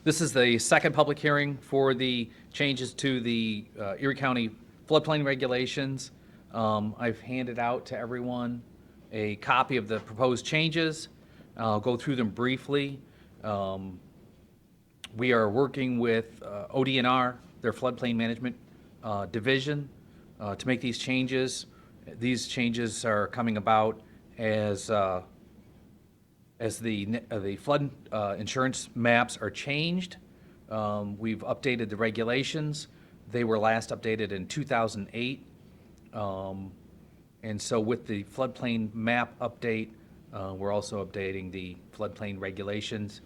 This is the second public hearing for the changes to the Erie County floodplain regulations. I've handed out to everyone a copy of the proposed changes. I'll go through them briefly. We are working with ODNR, their floodplain management division, to make these changes. These changes are coming about as the flood insurance maps are changed. We've updated the regulations. They were last updated in 2008. And so with the floodplain map update, we're also updating the floodplain regulations.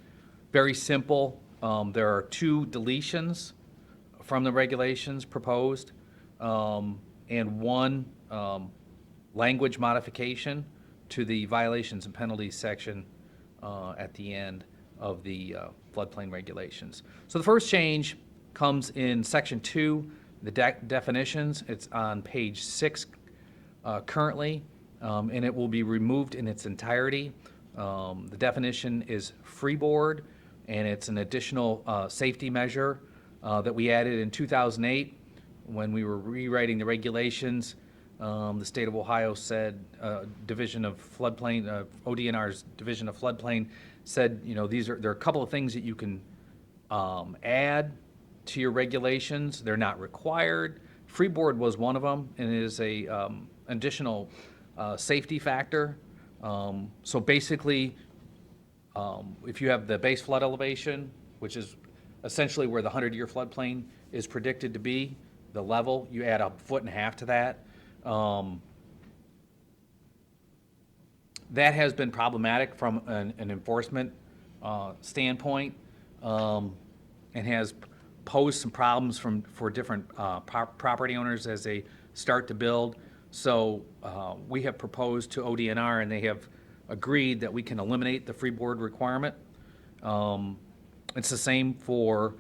Very simple. There are 2 deletions from the regulations proposed, and 1 language modification to the violations and penalties section at the end of the floodplain regulations. So the first change comes in section 2, the definitions. It's on page 6 currently, and it will be removed in its entirety. The definition is freeboard, and it's an additional safety measure that we added in 2008 when we were rewriting the regulations. The state of Ohio said, Division of Floodplain, ODNR's Division of Floodplain said, there are a couple of things that you can add to your regulations. They're not required. Freeboard was one of them, and it is a additional safety factor. So basically, if you have the base flood elevation, which is essentially where the 100-year floodplain is predicted to be, the level, you add 1.5 feet to that. That has been problematic from an enforcement standpoint, and has posed some problems for different property owners as they start to build. So we have proposed to ODNR, and they have agreed that we can eliminate the freeboard requirement. It's the same for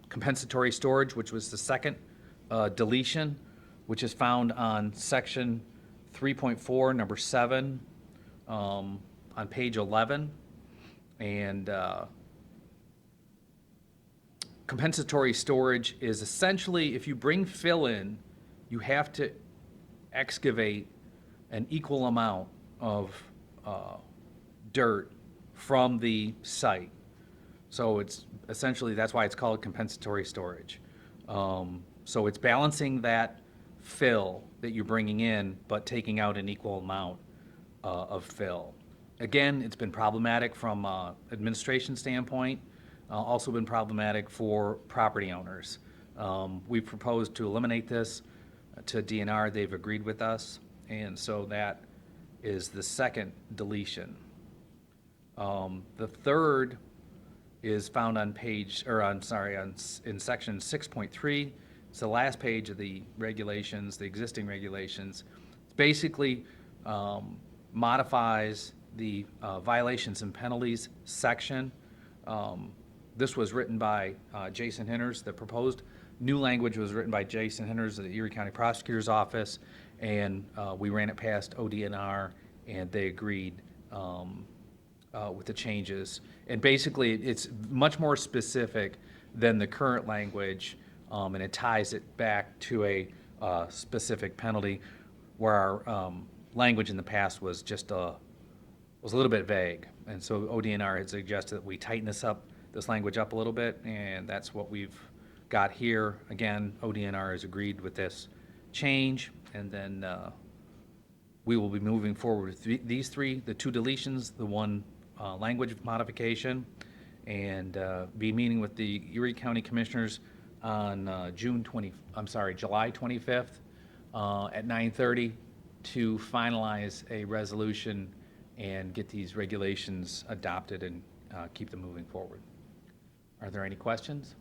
compensatory storage, which was the second deletion, which is found on section 3.4, number 7, on page 11. And compensatory storage is essentially, if you bring fill in, you have to excavate an equal amount of dirt from the site. So it's essentially, that's why it's called compensatory storage. So it's balancing that fill that you're bringing in, but taking out an equal amount of fill. Again, it's been problematic from administration standpoint, also been problematic for property owners. We've proposed to eliminate this to DNR. They've agreed with us, and so that is the second deletion. The third is found on in section 6.3. It's the last page of the regulations, the existing regulations. It basically modifies the violations and penalties section. This was written by Jason Henners. The proposed new language was written by Jason Henners of the Erie County Prosecutor's Office, and we ran it past ODNR, and they agreed with the changes. And basically, it's much more specific than the current language, and it ties it back to a specific penalty, where our language in the past was just was a little bit vague. And so ODNR had suggested that we tighten this language up a little bit, and that's what we've got here. Again, ODNR has agreed with this change, and then we will be moving forward with these 3, the 2 deletions, the 1 language modification, and be meeting with the Erie County Commissioners on July 25th at 9:30 to finalize a resolution and get these regulations adopted and keep them moving forward. Are there any questions?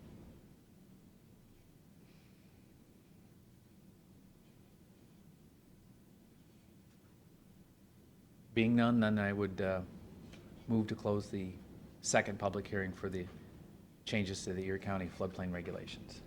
Being none, then I would move to close the second public hearing for the changes to the Erie County floodplain regulations.